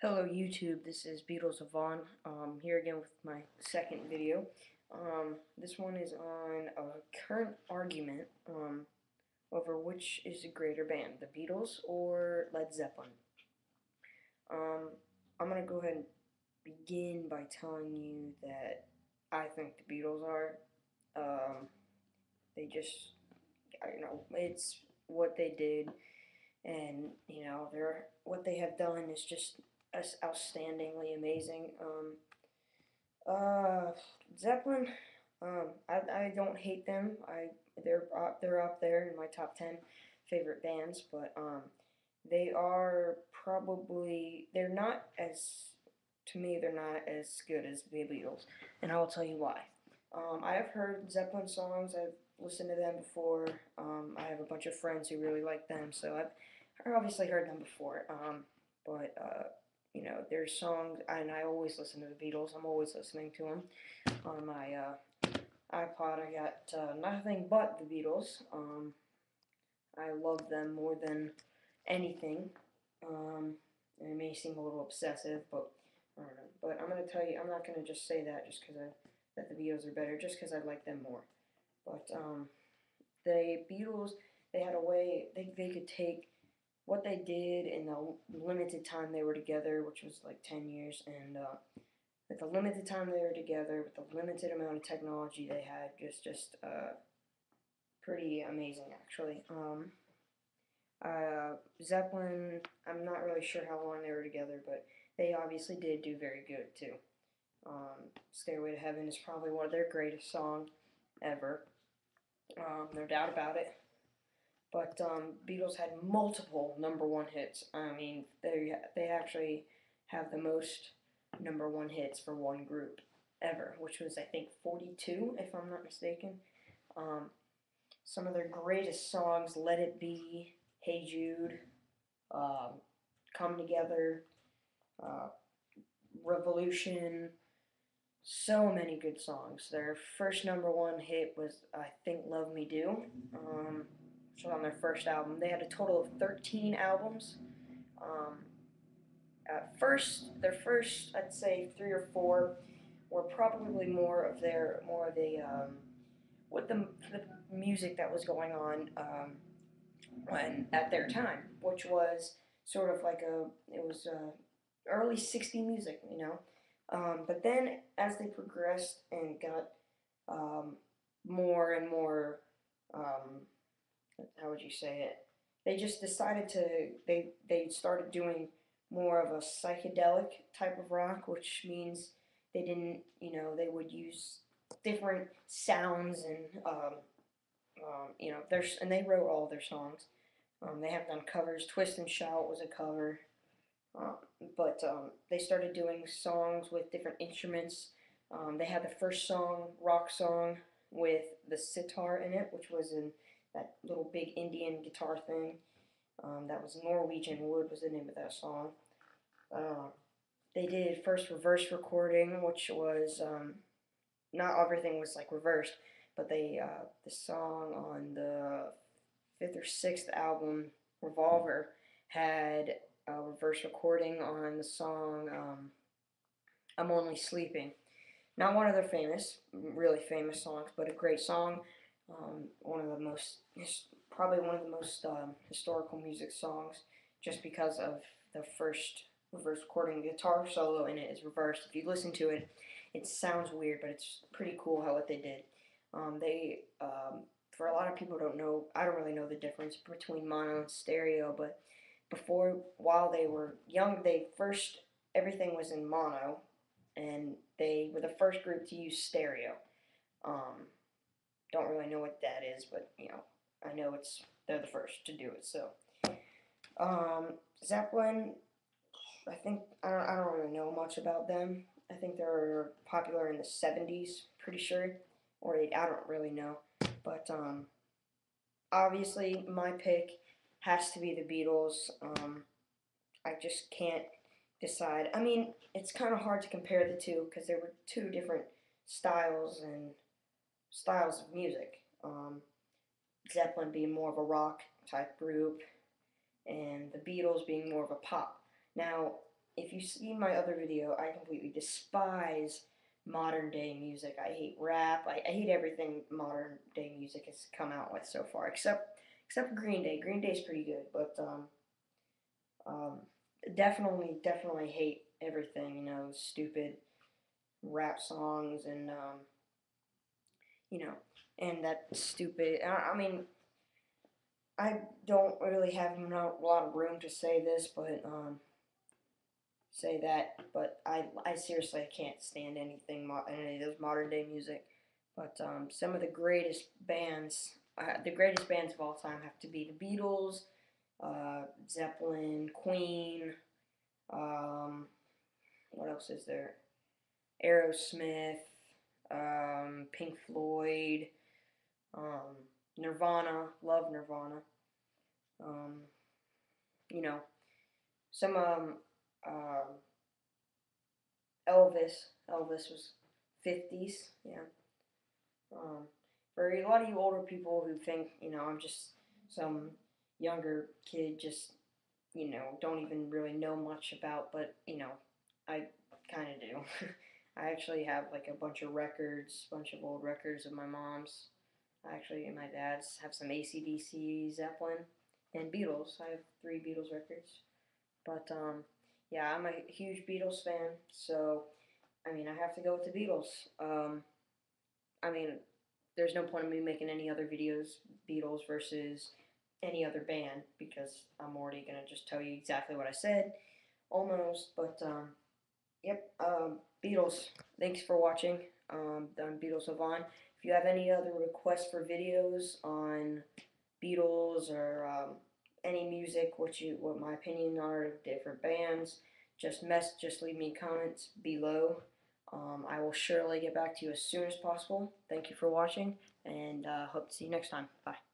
Hello YouTube, this is Beatles of Vaughn, here again with my second video. This one is on a current argument over which is a greater band, the Beatles or Led Zeppelin. I'm going to go ahead and begin by telling you that I think the Beatles are. They just, it's what they did, and they're what they have done is just outstandingly amazing. Uh, Zeppelin, I don't hate them. They're up there in my top 10 favorite bands, but they are probably they're not as to me they're not as good as the Beatles, and I will tell you why. I have heard Zeppelin songs. I've listened to them before. I have a bunch of friends who really like them, so I've obviously heard them before. But there's songs, and I always listen to the Beatles. I'm always listening to them on my iPod. I got nothing but the Beatles. I love them more than anything. And it may seem a little obsessive, but I don't know. But I'm gonna tell you, I'm not gonna just say that just because that the Beatles are better, just because I like them more. But the Beatles, they had a way they could take what they did in the limited time they were together, which was like 10 years, and with the limited time they were together, with the limited amount of technology they had, just pretty amazing actually. Zeppelin, I'm not really sure how long they were together, but they obviously did do very good too. Stairway to Heaven is probably one of their greatest songs ever, no doubt about it. But Beatles had multiple number one hits. I mean, they actually have the most number one hits for one group ever, which was I think 42, if I'm not mistaken. Um, some of their greatest songs: "Let It Be," "Hey Jude," um, "Come Together," uh, "Revolution." So many good songs. Their first number one hit was, I think, "Love Me Do," which was on their first album. They had a total of 13 albums. Um, at first, their first, I'd say, three or four were probably more of a with the music that was going on when at their time, which was sort of like it was early 60 music, you know. But then as they progressed and got um, more and more, um, how would you say it? They just decided they started doing more of a psychedelic type of rock, which means they didn't, they would use different sounds and and they wrote all their songs. They have done covers. Twist and Shout was a cover. Uh, but they started doing songs with different instruments. They had the first rock song, with the sitar in it, which was in that little big Indian guitar thing. That was Norwegian Wood was the name of that song. Uh, they did first reverse recording, which was not everything was like reversed, but the song on the fifth or sixth album, Revolver, had a reverse recording on the song I'm Only Sleeping. Not one of their really famous songs, but a great song. One of the most, probably one of the most historical music songs, just because of the first reverse recording. The guitar solo in it is reversed. If you listen to it, it sounds weird, but it's pretty cool what they did. They For a lot of people who don't know, I don't really know the difference between mono and stereo, but while they were young, everything was in mono, and they were the first group to use stereo. Um, don't really know what that is, but I know they're the first to do it. So Zeppelin, I don't really know much about them. I think they were popular in the 70s, pretty sure, I don't really know, but obviously my pick has to be the Beatles. I just can't decide. I mean, it's kind of hard to compare the two because there were two different styles of music. Zeppelin being more of a rock type group, and the Beatles being more of a pop. Now, if you see my other video, I completely despise modern day music. I hate rap. I hate everything modern day music has come out with so far, except Green Day. Green Day's pretty good, but um, definitely hate everything. You know, stupid rap songs and you know, and that stupid. I mean, I don't really have a lot of room to say this, but say that. But I seriously can't stand any of this modern day music. But some of the greatest bands of all time have to be the Beatles, Zeppelin, Queen. Um, what else is there? Aerosmith, Pink Floyd, um, Nirvana. Love Nirvana. Um, you know, some Elvis. Elvis was 50s. Yeah. Um, for a lot of you older people who think, I'm just some younger kid, just, don't even really know much about, but, I kind of do. I actually have like a bunch of records, bunch of old records of my mom's. Actually, and my dad's have some AC/DC, Zeppelin, and Beatles. I have 3 Beatles records. But yeah, I'm a huge Beatles fan, so I mean, I have to go with the Beatles. I mean, there's no point in me making any other videos, Beatles versus any other band, because I'm already gonna just tell you exactly what I said, almost. But yep, Beatles. Thanks for watching. I'm Beatles Savon. If you have any other requests for videos on Beatles or any music, what my opinion are of different bands, just leave me comments below. I will surely get back to you as soon as possible. Thank you for watching, and hope to see you next time. Bye.